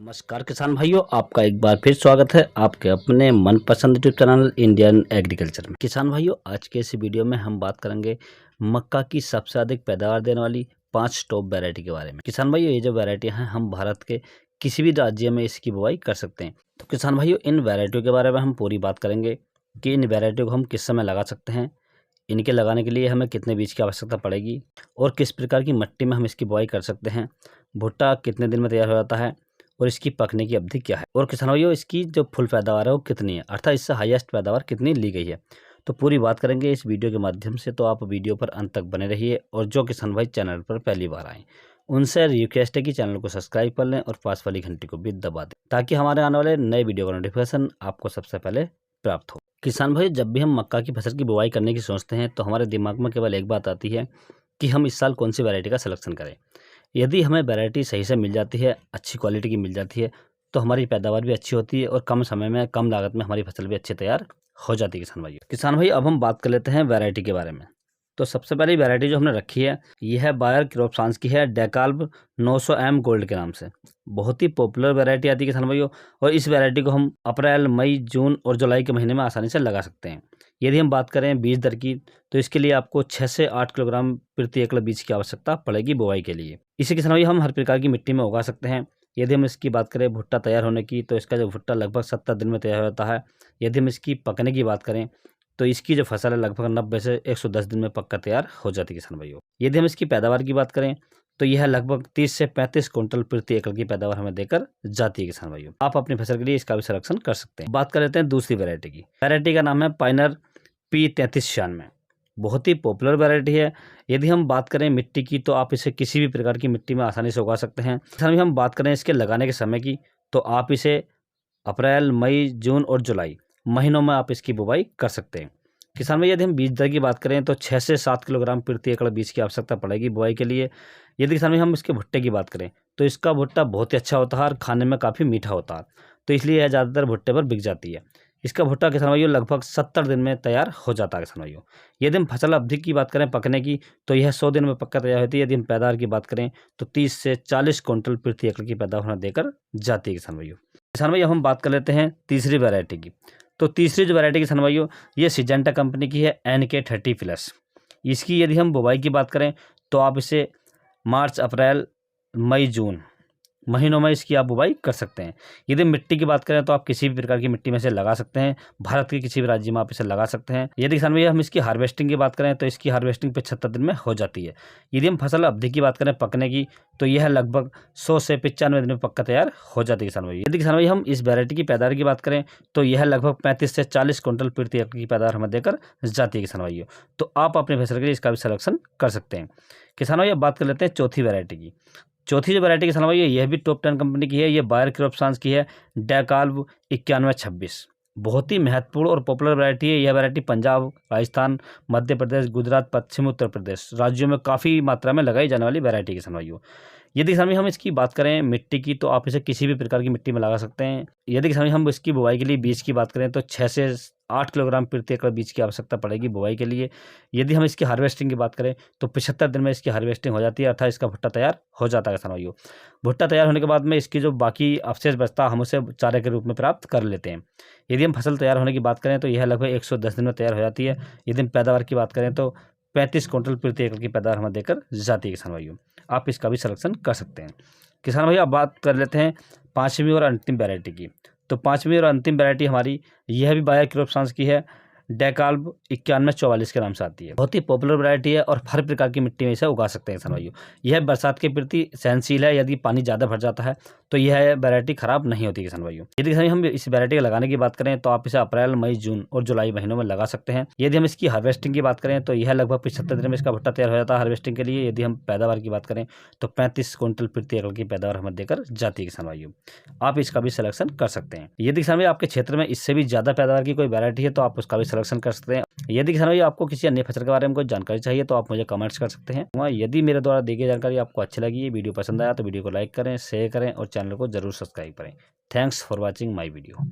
नमस्कार किसान भाइयों, आपका एक बार फिर स्वागत है आपके अपने मनपसंद यूट्यूब चैनल इंडियन एग्रीकल्चर में। किसान भाइयों, आज के इस वीडियो में हम बात करेंगे मक्का की सबसे अधिक पैदावार देने वाली 5 टॉप वैरायटी के बारे में। किसान भाइयों, ये जो वैरायटियां हैं हम भारत के किसी भी राज्य में इसकी बुआई कर सकते हैं। तो किसान भाइयों, इन वैरायटियों के बारे में हम पूरी बात करेंगे कि इन वैरायटियों को हम किस समय लगा सकते हैं, इनके लगाने के लिए हमें कितने बीज की आवश्यकता पड़ेगी और किस प्रकार की मिट्टी में हम इसकी बुआई कर सकते हैं, भुट्टा कितने दिन में तैयार हो जाता है और इसकी पकने की अवधि क्या है, और किसान भाइयों इसकी जो फुल पैदावार है वो कितनी है, अर्थात इससे हाईएस्ट पैदावार कितनी ली गई है। तो पूरी बात करेंगे इस वीडियो के माध्यम से, तो आप वीडियो पर अंत तक बने रहिए। और जो किसान भाई चैनल पर पहली बार आए उनसे रिक्वेस्ट है कि चैनल को सब्सक्राइब कर लें और पास वाली घंटी को भी दबा दें, ताकि हमारे आने वाले नए वीडियो का नोटिफिकेशन आपको सबसे पहले प्राप्त हो। किसान भाई, जब भी हम मक्का की फसल की बुआई करने की सोचते हैं तो हमारे दिमाग में केवल एक बात आती है कि हम इस साल कौन सी वैरायटी का सिलेक्शन करें। यदि हमें वैरायटी सही से मिल जाती है, अच्छी क्वालिटी की मिल जाती है, तो हमारी पैदावार भी अच्छी होती है और कम समय में कम लागत में हमारी फसल भी अच्छी तैयार हो जाती है। किसान भाई अब हम बात कर लेते हैं वैरायटी के बारे में। तो सबसे पहली वैरायटी जो हमने रखी है यह है बायर क्रॉपसांस की है, डेकाल्ब 900M गोल्ड के नाम से। बहुत ही पॉपुलर वैरायटी आती है किसान भाइयों, और इस वैरायटी को हम अप्रैल, मई, जून और जुलाई के महीने में आसानी से लगा सकते हैं। यदि हम बात करें बीज दर की, तो इसके लिए आपको 6 से 8 किलोग्राम प्रति एकड़ बीज की आवश्यकता पड़ेगी बुआई के लिए। इसी किसान भाई हम हर प्रकार की मिट्टी में उगा सकते हैं। यदि हम इसकी बात करें भुट्टा तैयार होने की, तो इसका जो भुट्टा लगभग 70 दिन में तैयार हो जाता है। यदि हम इसकी पकने की बात करें तो इसकी जो फसल है लगभग 90 से 110 दिन में पककर तैयार हो जाती है किसान भाइयों। यदि हम इसकी पैदावार की बात करें तो यह लगभग 30 से 35 क्विंटल प्रति एकड़ की पैदावार हमें देकर जाती है किसान भाइयों। आप अपनी फसल के लिए इसका भी संरक्षण कर सकते हैं। बात कर लेते हैं दूसरी वैरायटी की। वैरायटी का नाम है पाइनर P3396। बहुत ही पॉपुलर वैरायटी है। यदि हम बात करें मिट्टी की, तो आप इसे किसी भी प्रकार की मिट्टी में आसानी से उगा सकते हैं। किसान हम बात करें इसके लगाने के समय की, तो आप इसे अप्रैल, मई, जून और जुलाई महीनों में आप इसकी बुवाई कर सकते हैं। किसान भाई यदि हम बीज दर की बात करें तो 6 से 7 किलोग्राम प्रति एकड़ बीज की आवश्यकता पड़ेगी बुआई के लिए। यदि किसान भाई हम इसके भुट्टे की बात करें तो इसका भुट्टा बहुत ही अच्छा होता है और खाने में काफ़ी मीठा होता है, तो इसलिए यह ज़्यादातर भुट्टे पर बिक जाती है। इसका भुट्टा किसान भाइयों लगभग 70 दिन में तैयार हो जाता है किसान भाइयों। यदि हम फसल अवधि की बात करें पकने की, तो यह 100 दिन में पक्का तैयार होती है। यदि हम पैदावार की बात करें तो 30 से 40 क्विंटल प्रति एकड़ की पैदावार देकर जाती है किसान भाइयों। किसान भाई अब हम बात कर लेते हैं तीसरी वैरायटी की। तो तीसरी जो वैरायटी किसान भाइयों ये सिजेंटा कंपनी की है, NK30+। इसकी यदि हम बुवाई की बात करें तो आप इसे मार्च, अप्रैल, मई, जून महीनों में इसकी आप बुवाई कर सकते हैं। यदि मिट्टी की बात करें तो आप किसी भी प्रकार की मिट्टी में से लगा सकते हैं। भारत के किसी भी राज्य में आप इसे लगा सकते हैं। यदि किसान भैया हम इसकी हार्वेस्टिंग की बात करें तो इसकी हार्वेस्टिंग 75 दिन में हो जाती है। यदि हम फसल अवधि की बात करें पकने की, तो यह लगभग 100 से 95 दिन में पक्का तैयार हो जाती है किसान भैया। यदि किसान भैया हम इस वैरायटी की पैदावार की बात करें तो यह लगभग 35 से 40 क्विंटल प्रति एकड़ की पैदावार हमें देकर जाती है किसान भाइयों। तो आप अपने फसल के लिए इसका भी सिलेक्शन कर सकते हैं। किसान भैया बात कर लेते हैं चौथी वैरायटी की। चौथी जो वैरायटी किसान भाई यह भी टॉप 10 कंपनी की है। ये बायर क्रॉपसांस की है, डेकाल्ब 9126। बहुत ही महत्वपूर्ण और पॉपुलर वैरायटी है। यह वैरायटी पंजाब, राजस्थान, मध्य प्रदेश, गुजरात, पश्चिम उत्तर प्रदेश राज्यों में काफ़ी मात्रा में लगाई जाने वाली वैरायटी किसान भाइयों। यदि किसान भाई हम इसकी बात करें मिट्टी की, तो आप इसे किसी भी प्रकार की मिट्टी में लगा सकते हैं। यदि किसान भाई हम इसकी बुवाई के लिए बीज की बात करें तो 6 से 8 किलोग्राम प्रति एकड़ बीज की आवश्यकता पड़ेगी बुवाई के लिए। यदि हम इसकी हार्वेस्टिंग की बात करें तो 75 दिन में इसकी हार्वेस्टिंग हो जाती है, अर्थात इसका भुट्टा तैयार हो जाता है किसान भाइयों। भुट्टा तैयार होने के बाद में इसकी जो बाकी अवशेष बचता है हम उसे चारे के रूप में प्राप्त कर लेते हैं। यदि हम फसल तैयार होने की बात करें तो यह लगभग 110 दिन में तैयार हो जाती है। यदि हम पैदावार की बात करें तो 35 क्विंटल प्रति एकड़ की पैदावार हमें देकर जाती है किसान भाइयों। आप इसका भी सिलेक्शन कर सकते हैं। किसान भाई अब बात कर लेते हैं पाँचवीं और अंतिम वैरायटी की। तो पाँचवीं और अंतिम वैरायटी हमारी यह भी बायर क्रॉपसांस की है, डेकाल्ब 9144 के नाम से आती है। बहुत ही पॉपुलर वैरायटी है और हर प्रकार की मिट्टी में इसे उगा सकते हैं किसान भाइयों। यह बरसात के प्रति सहनशील है। यदि पानी ज़्यादा भर जाता है तो यह वैरायटी खराब नहीं होती किसान भाइयों। यदि किसान हम इस वैरायटी के लगाने की बात करें तो आप इसे अप्रैल, मई, जून और जुलाई महीनों में लगा सकते हैं। यदि हम इसकी हार्वेस्टिंग की बात करें तो यह लगभग 75 दिन में इसका भुट्टा तैयार हो जाता है हार्वेस्टिंग के लिए। यदि हम पैदावार की बात करें तो 35 क्विंटल प्रति एकड़ की पैदावार हमें देकर जाती है किसान भाइयों। आप इसका भी सिलेक्शन कर सकते हैं। यदि किसान भाई आपके क्षेत्र में इससे भी ज़्यादा पैदावार की कोई वैरायटी है तो आप उसका भी सिलेक्शन कर सकते हैं। यदि किसान भाई आपको किसी अन्य फसल के बारे में कोई जानकारी चाहिए तो आप मुझे कमेंट्स कर सकते हैं। यदि मेरे द्वारा दी गई जानकारी आपको अच्छी लगी, वीडियो पसंद आया तो वीडियो को लाइक करें, शेयर करें और चैनल को जरूर सब्सक्राइब करें। Thanks for watching my video.